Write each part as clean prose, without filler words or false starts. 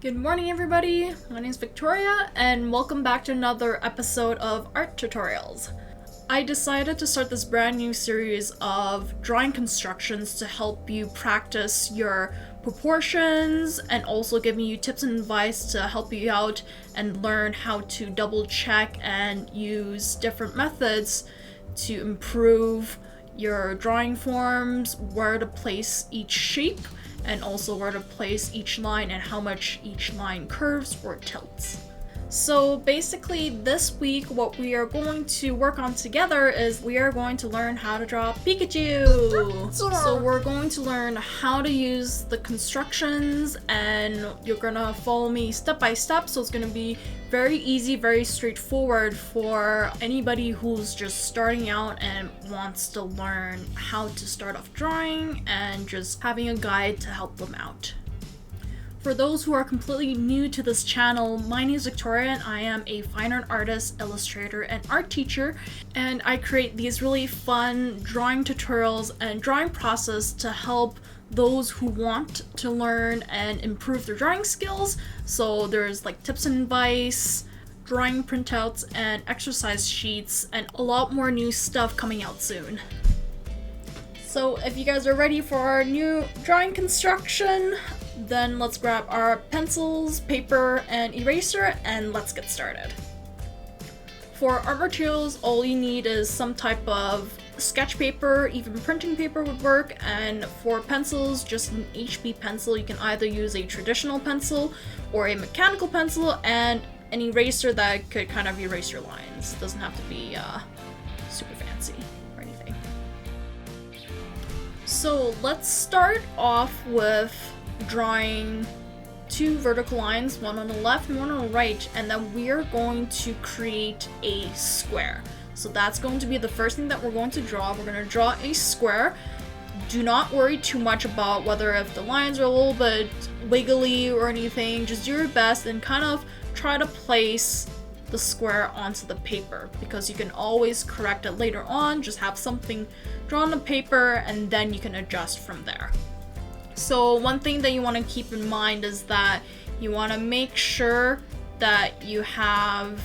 Good morning, everybody. My name is Victoria, and welcome back to another episode of Art Tutorials. I decided to start this brand new series of drawing constructions to help you practice your proportions and also giving you tips and advice to help you out and learn how to double check and use different methods to improve your drawing forms, where to place each shape, and also where to place each line and how much each line curves or tilts. So basically this week what we are going to work on together is we are going to learn how to draw Pikachu! So we're going to learn how to use the constructions and you're gonna follow me step by step, so it's gonna be very easy, very straightforward for anybody who's just starting out and wants to learn how to start off drawing and just having a guide to help them out. For those who are completely new to this channel, my name is Victoria and I am a fine art artist, illustrator, and art teacher, and I create these really fun drawing tutorials and drawing process to help those who want to learn and improve their drawing skills. So there's like tips and advice, drawing printouts, and exercise sheets, and a lot more new stuff coming out soon. So if you guys are ready for our new drawing construction, then let's grab our pencils, paper, and eraser, and let's get started. For art materials, all you need is some type of sketch paper, even printing paper would work, and for pencils, just an HB pencil. You can either use a traditional pencil or a mechanical pencil, and an eraser that could kind of erase your lines. Doesn't have to be super fancy or anything. So let's start off with drawing two vertical lines, one on the left and one on the right, and then we're going to create a square. So that's going to be the first thing that we're going to draw. We're going to draw a square. Do not worry too much about whether if the lines are a little bit wiggly or anything. Just do your best and kind of try to place the square onto the paper, because you can always correct it later on. Just have something drawn on the paper and then you can adjust from there. So one thing that you want to keep in mind is that you want to make sure that you have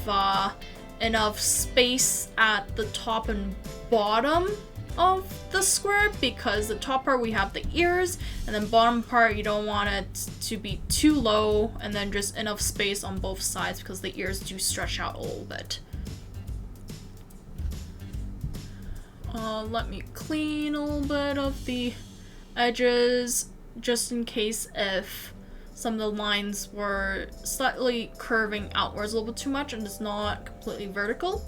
enough space at the top and bottom of the square, because the top part we have the ears, and then bottom part you don't want it to be too low, and then just enough space on both sides because the ears do stretch out a little bit. Let me clean a little bit of the edges, just in case if some of the lines were slightly curving outwards a little bit too much and it's not completely vertical.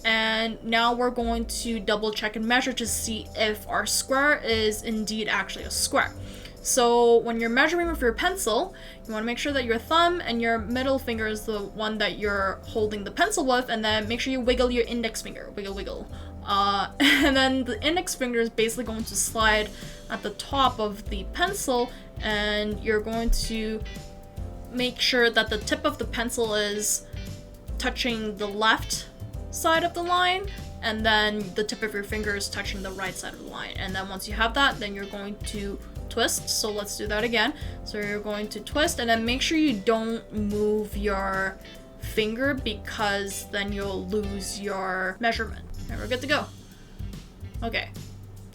And now we're going to double check and measure to see if our square is indeed actually a square. So when you're measuring with your pencil, you want to make sure that your thumb and your middle finger is the one that you're holding the pencil with, and then make sure you wiggle your index finger. Wiggle, wiggle. And then the index finger is basically going to slide at the top of the pencil, and you're going to make sure that the tip of the pencil is touching the left side of the line, and then the tip of your finger is touching the right side of the line. And then once you have that, then you're going to twist. So let's do that again. So you're going to twist, and then make sure you don't move your finger, because then you'll lose your measurement. And we're good to go. Okay,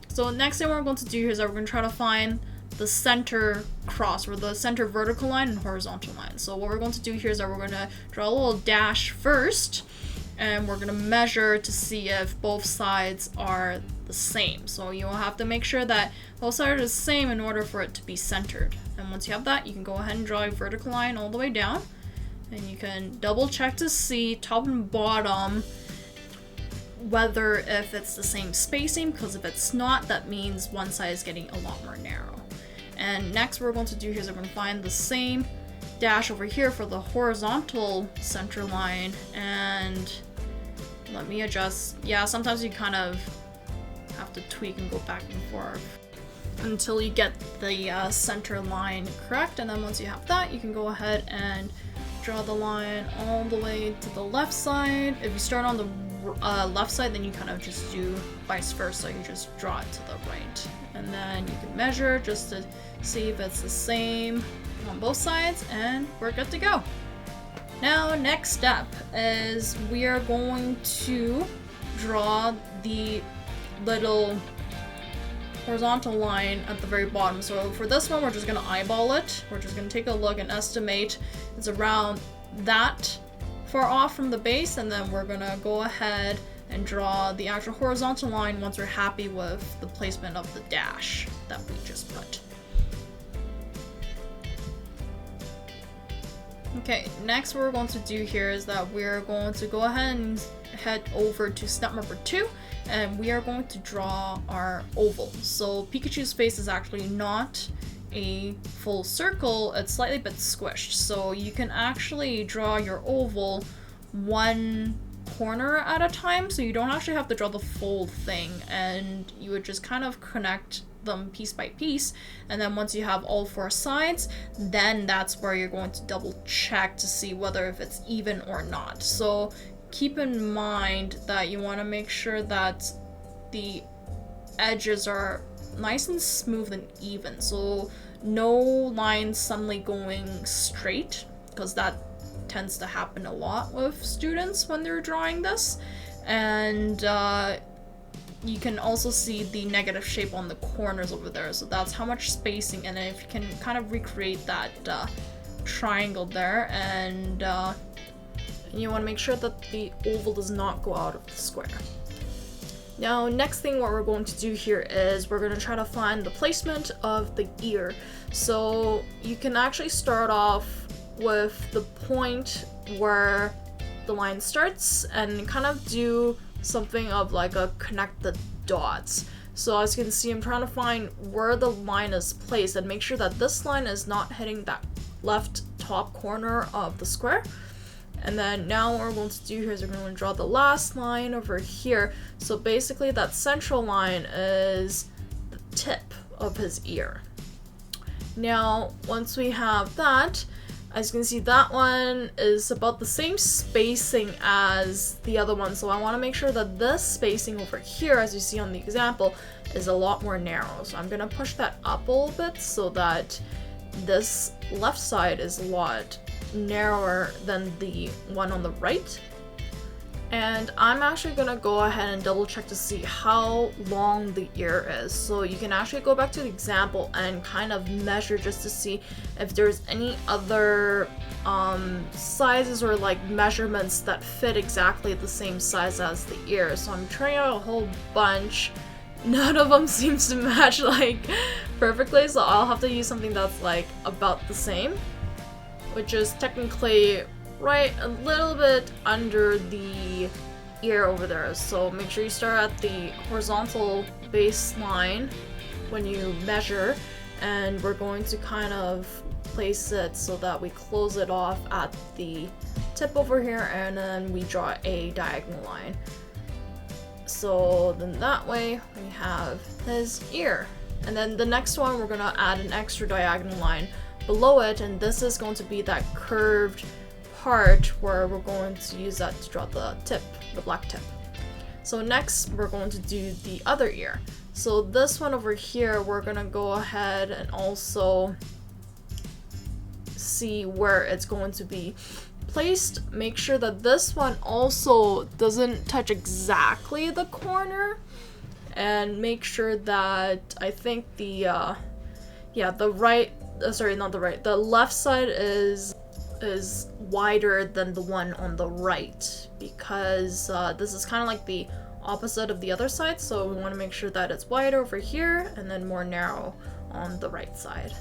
so next thing we're going to do here is that we're going to try to find the center cross, or the center vertical line and horizontal line. So what we're going to do here is that we're going to draw a little dash first, and we're going to measure to see if both sides are the same. So you'll have to make sure that both sides are the same in order for it to be centered. And once you have that, you can go ahead and draw a vertical line all the way down, and you can double check to see top and bottom whether if it's the same spacing, because if it's not, that means one side is getting a lot more narrow. And next what we're going to do here is we're going to find the same dash over here for the horizontal center line, and let me adjust. Yeah, sometimes you kind of have to tweak and go back and forth until you get the center line correct. And then once you have that, you can go ahead and draw the line all the way to the left side. If you start on the left side, then you kind of just do vice versa. You just draw it to the right, and then you can measure just to see if it's the same on both sides, and we're good to go. Now, next step is we are going to draw the little horizontal line at the very bottom. So for this one, we're just going to eyeball it. We're just going to take a look and estimate it's around that far off from the base, and then we're going to go ahead and draw the actual horizontal line once we're happy with the placement of the dash that we just put. Okay, next what we're going to do here is that we're going to go ahead and head over to step number 2, and we are going to draw our oval. So Pikachu's face is actually not a full circle, it's slightly bit squished. So you can actually draw your oval one corner at a time, so you don't actually have to draw the full thing, and you would just kind of connect them piece by piece, and then once you have all 4 sides, then that's where you're going to double check to see whether if it's even or not. So keep in mind that you want to make sure that the edges are nice and smooth and even, so no lines suddenly going straight, because that tends to happen a lot with students when they're drawing this. And you can also see the negative shape on the corners over there, so that's how much spacing, and then if you can kind of recreate that triangle there, and you want to make sure that the oval does not go out of the square. Now, next thing what we're going to do here is we're going to try to find the placement of the ear. So you can actually start off with the point where the line starts and kind of do something of like a connect the dots. So as you can see, I'm trying to find where the line is placed and make sure that this line is not hitting that left top corner of the square. And then now what we're going to do here is we're going to draw the last line over here. So basically that central line is the tip of his ear. Now, once we have that, as you can see, that one is about the same spacing as the other one. So I want to make sure that this spacing over here, as you see on the example, is a lot more narrow. So I'm going to push that up a little bit so that this left side is a lot narrower than the one on the right. And I'm actually going to go ahead and double check to see how long the ear is. So you can actually go back to the example and kind of measure just to see if there's any other sizes or like measurements that fit exactly the same size as the ear. So I'm trying out a whole bunch. None of them seems to match like perfectly, so I'll have to use something that's like about the same, which is technically right a little bit under the ear over there. So make sure you start at the horizontal baseline when you measure, and we're going to kind of place it so that we close it off at the tip over here, and then we draw a diagonal line. So then that way we have his ear. And then the next one, we're gonna add an extra diagonal line below it, and this is going to be that curved part where we're going to use that to draw the tip, the black tip. So next we're going to do the other ear. So this one over here, we're gonna go ahead and also see where it's going to be placed. Make sure that this one also doesn't touch exactly the corner, and make sure that I think the the left side is wider than the one on the right, because this is kind of like the opposite of the other side, so we want to make sure that it's wider over here and then more narrow on the right side.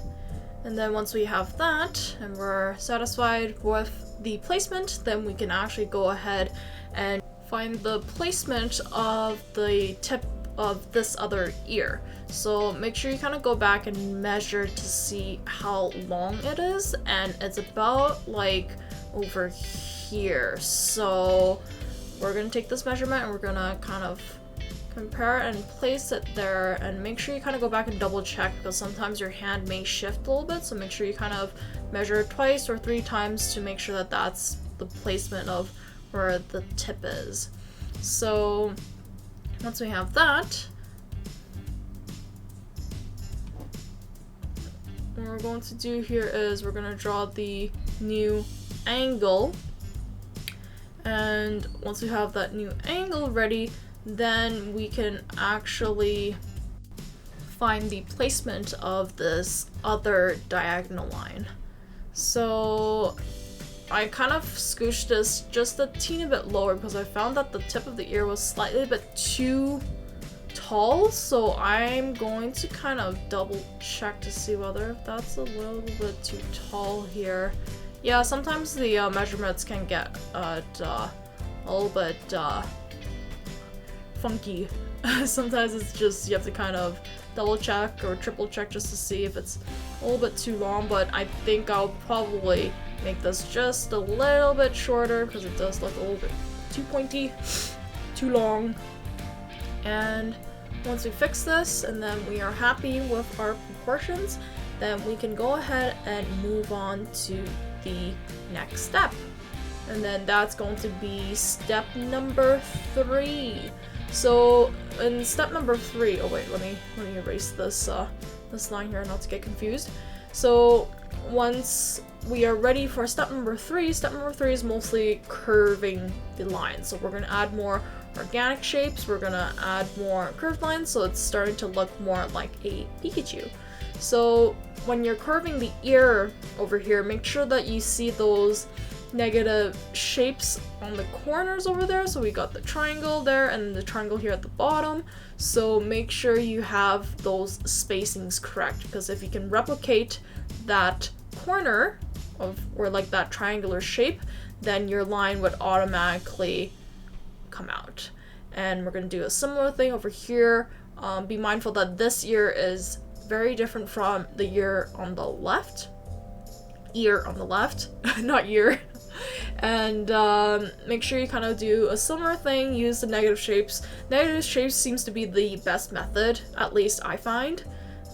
And then once we have that and we're satisfied with the placement, then we can actually go ahead and find the placement of the tip of this other ear. So make sure you kind of go back and measure to see how long it is, and it's about like over here. So we're gonna take this measurement and we're gonna kind of compare it and place it there, and make sure you kind of go back and double check, because sometimes your hand may shift a little bit, so make sure you kind of measure it twice or 3 times to make sure that that's the placement of where the tip is. So once we have that, what we're going to do here is we're going to draw the new angle. And once we have that new angle ready, then we can actually find the placement of this other diagonal line. So I kind of scooched this just a teeny bit lower because I found that the tip of the ear was slightly a bit too tall, so I'm going to kind of double check to see whether that's a little bit too tall here. Yeah, sometimes the measurements can get a little bit funky. Sometimes it's just, you have to kind of double check or triple check just to see if it's a little bit too long, but I think I'll probably make this just a little bit shorter because it does look a little bit too pointy, too long. And once we fix this and then we are happy with our proportions, then we can go ahead and move on to the next step. And then that's going to be step number 3. So in step number 3, oh wait, let me erase this this line here not to get confused. So once we are ready for step number 3 is mostly curving the line. So we're gonna add more organic shapes, we're gonna add more curved lines, so it's starting to look more like a Pikachu. So when you're curving the ear over here, make sure that you see those negative shapes on the corners over there. So we got the triangle there and the triangle here at the bottom. So make sure you have those spacings correct, because if you can replicate that corner of, or like that triangular shape, then your line would automatically come out. And we're going to do a similar thing over here. Be mindful that this ear is very different from the ear on the left. Ear on the left, not ear. And make sure you kind of do a similar thing, use the negative shapes. Negative shapes seems to be the best method, at least I find,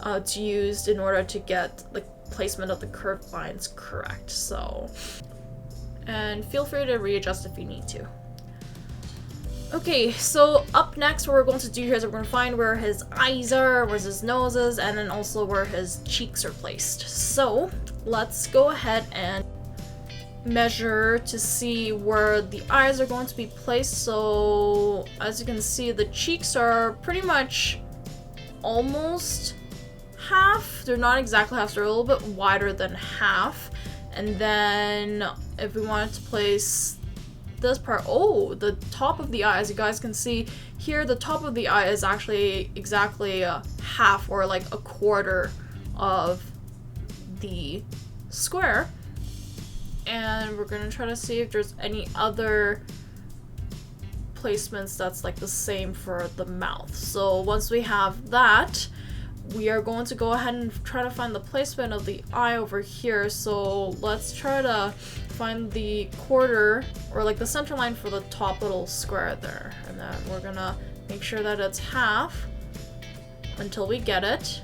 to use in order to get the placement of the curved lines correct. So, and feel free to readjust if you need to. Okay, so up next what we're going to do here is we're going to find where his eyes are, where his nose is, and then also where his cheeks are placed. So let's go ahead and measure to see where the eyes are going to be placed. So as you can see, the cheeks are pretty much almost half. They're not exactly half, they're a little bit wider than half. And then if we wanted to place this part, oh, the top of the eye, as you guys can see here, the top of the eye is actually exactly half, or like a quarter of the square. And we're gonna try to see if there's any other placements that's like the same for the mouth. So once we have that, we are going to go ahead and try to find the placement of the eye over here. So let's try to find the quarter, or like the center line for the top little square there. And then we're gonna make sure that it's half until we get it.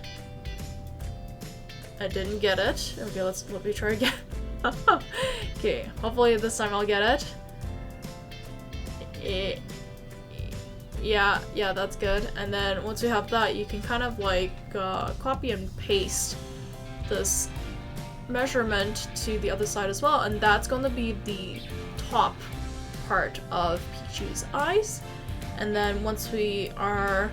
I didn't get it. Okay, let me try again. Okay, hopefully this time I'll get it. Yeah, that's good. And then once we have that, you can kind of like copy and paste this measurement to the other side as well, and that's going to be the top part of Pikachu's eyes. And then once we are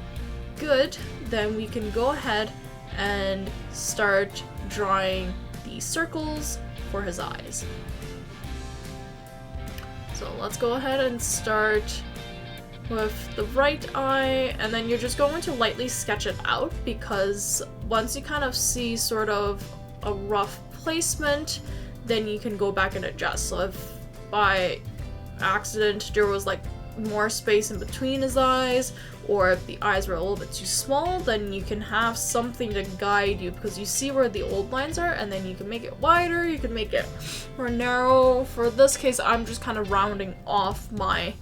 good, then we can go ahead and start drawing the circles for his eyes. So let's go ahead and start with the right eye, and then you're just going to lightly sketch it out, because once you kind of see sort of a rough placement, then you can go back and adjust. So if by accident there was like more space in between his eyes, or if the eyes were a little bit too small, then you can have something to guide you, because you see where the old lines are, and then you can make it wider, you can make it more narrow. For this case, I'm just kind of rounding off my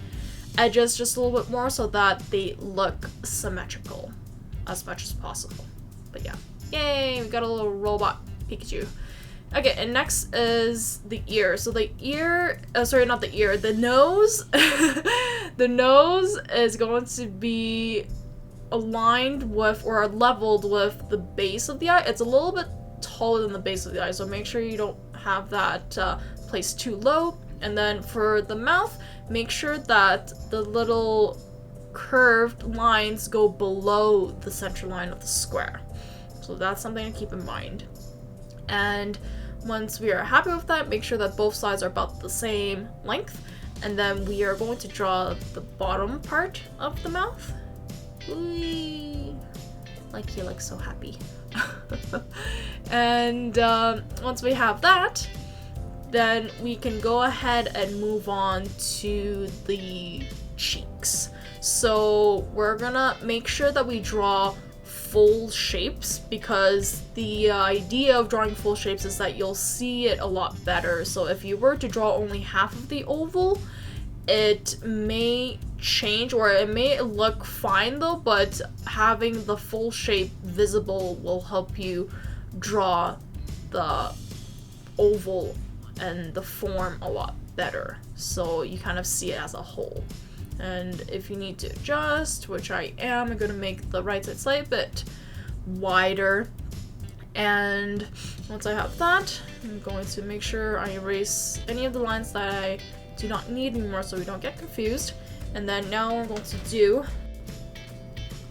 edges just a little bit more so that they look symmetrical as much as possible. But yeah, yay, we got a little robot Pikachu. Okay, and next is the ear. So the ear, sorry, not the ear, the nose. The nose is going to be aligned with, or leveled with, the base of the eye. It's a little bit taller than the base of the eye, so make sure you don't have that placed too low. And then for the mouth, make sure that the little curved lines go below the center line of the square. So that's something to keep in mind. And once we are happy with that, make sure that both sides are about the same length. And then we are going to draw the bottom part of the mouth. Whee! Like you look so happy. And once we have that, then we can go ahead and move on to the cheeks. So we're gonna make sure that we draw full shapes, because the idea of drawing full shapes is that you'll see it a lot better. So if you were to draw only half of the oval, it may change, or it may look fine though, but having the full shape visible will help you draw the oval and the form a lot better, so you kind of see it as a whole. And if you need to adjust, which I am, I'm gonna make the right side slightly bit wider. And once I have that, I'm going to make sure I erase any of the lines that I do not need anymore so we don't get confused. And then now what we're going to do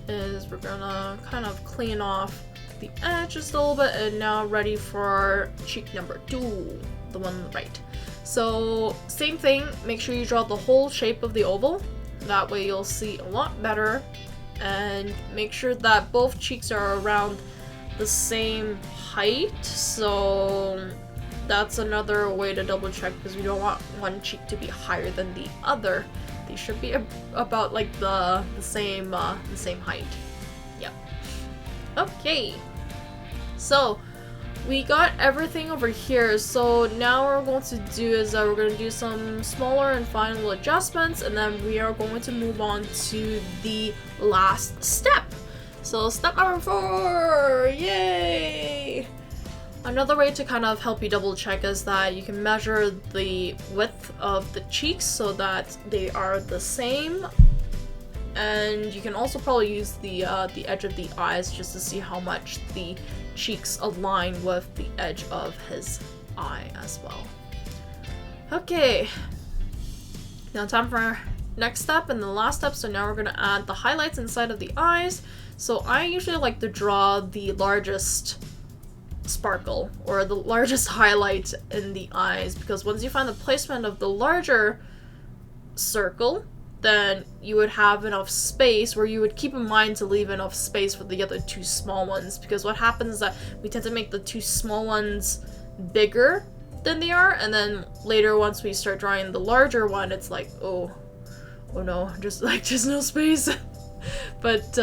is we're gonna kind of clean off the edge just a little bit, and now ready for cheek number 2, the one on the right. So same thing, make sure you draw the whole shape of the oval, that way you'll see a lot better. And make sure that both cheeks are around the same height, so that's another way to double check, because we don't want one cheek to be higher than the other. They should be about like the same height. Yep. Okay. So we got everything over here. So now what we're going to do is we're going to do some smaller and final adjustments, and then we are going to move on to the last step. So step number 4, yay! Another way to kind of help you double check is that you can measure the width of the cheeks so that they are the same. And you can also probably use the edge of the eyes just to see how much the cheeks align with the edge of his eye as well. Okay, now time for our next step and the last step. So now we're going to add the highlights inside of the eyes. So I usually like to draw the largest sparkle or the largest highlight in the eyes, because once you find the placement of the larger circle, then you would have enough space, where you would keep in mind to leave enough space for the other 2 small ones, because what happens is that we tend to make the 2 small ones bigger than they are, and then later once we start drawing the larger one, it's like, oh no, just no space. but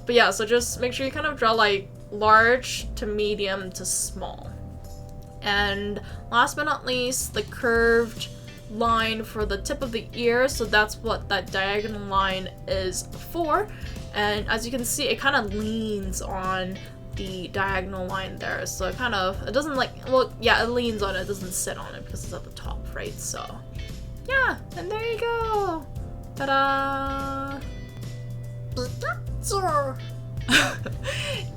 yeah, so just make sure you kind of draw like large to medium to small. And last but not least, the curved line for the tip of the ear, so that's what that diagonal line is for. And as you can see, it kind of leans on the diagonal line there, so it doesn't it leans on it, doesn't sit on it because it's at the top, right? So yeah, and there you go. Ta-da!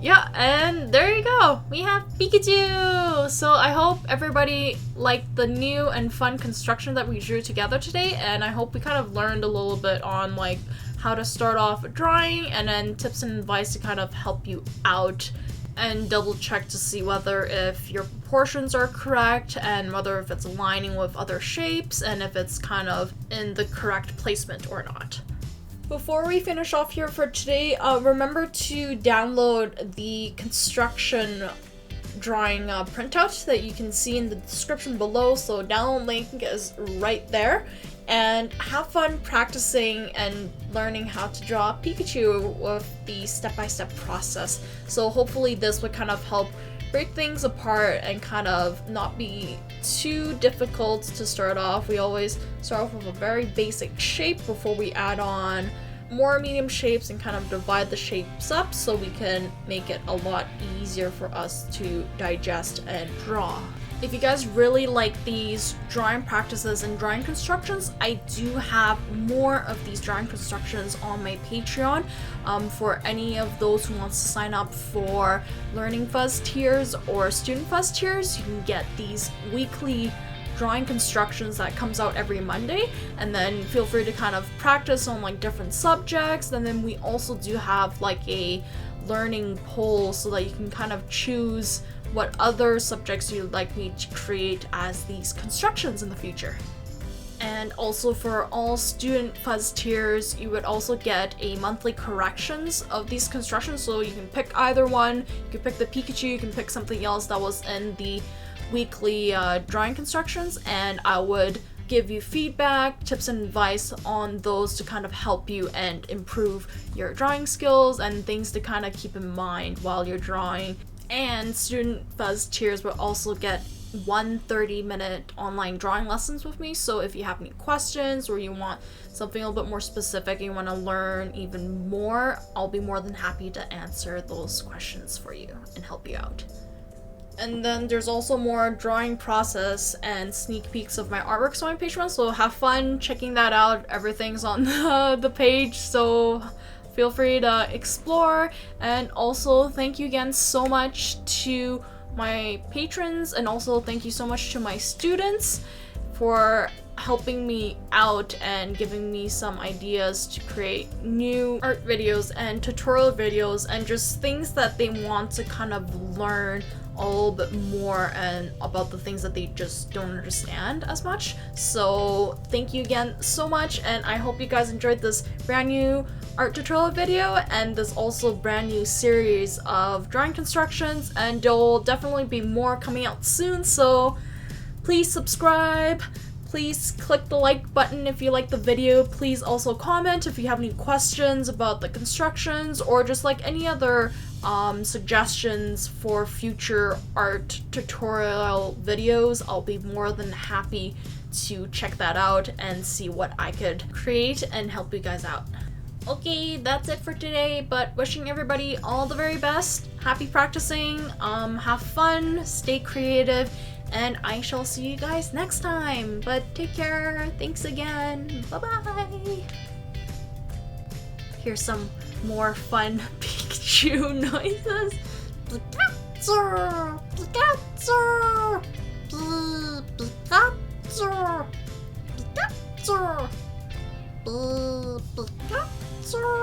Yeah, and there you go, we have Pikachu! So I hope everybody liked the new and fun construction that we drew together today, and I hope we kind of learned a little bit on like how to start off drawing, and then tips and advice to kind of help you out and double check to see whether if your proportions are correct, and whether if it's aligning with other shapes, and if it's kind of in the correct placement or not. Before we finish off here for today, remember to download the construction drawing printout that you can see in the description below. So download link is right there, and have fun practicing and learning how to draw Pikachu with the step-by-step process. So hopefully this would kind of help break things apart and kind of not be too difficult to start off. We always start off with a very basic shape before we add on more medium shapes and kind of divide the shapes up so we can make it a lot easier for us to digest and draw. If you guys really like these drawing practices and drawing constructions, I do have more of these drawing constructions on my Patreon. For any of those who wants to sign up for Learning Fuzz tiers or Student Fuzz tiers, you can get these weekly drawing constructions that comes out every Monday, and then feel free to kind of practice on like different subjects. And then we also do have like a learning poll so that you can kind of choose what other subjects you'd like me to create as these constructions in the future. And also for all Student Fuzz tiers, you would also get a monthly corrections of these constructions, so you can pick either one. You can pick the Pikachu, you can pick something else that was in the weekly drawing constructions, and I would give you feedback, tips, and advice on those to kind of help you and improve your drawing skills and things to kind of keep in mind while you're drawing. And Student Fuzz tiers will also get 130-minute online drawing lessons with me, so if you have any questions or you want something a little bit more specific and you want to learn even more, I'll be more than happy to answer those questions for you and help you out. And then there's also more drawing process and sneak peeks of my artworks on my Patreon, so have fun checking that out. Everything's on the page, so feel free to explore. And also thank you again so much to my patrons, and also thank you so much to my students for helping me out and giving me some ideas to create new art videos and tutorial videos and just things that they want to kind of learn a little bit more and about the things that they just don't understand as much. So thank you again so much, and I hope you guys enjoyed this brand new art tutorial video and this also brand new series of drawing constructions, and there'll definitely be more coming out soon, so please subscribe. Please click the like button if you like the video. Please also comment if you have any questions about the constructions or just like any other suggestions for future art tutorial videos. I'll be more than happy to check that out and see what I could create and help you guys out. Okay, that's it for today, but wishing everybody all the very best. Happy practicing, have fun, stay creative, and I shall see you guys next time. But take care. Thanks again. Bye-bye. Here's some more fun Pikachu noises. Pikachu! Pikachu! Pikachu! Pikachu! Pikachu!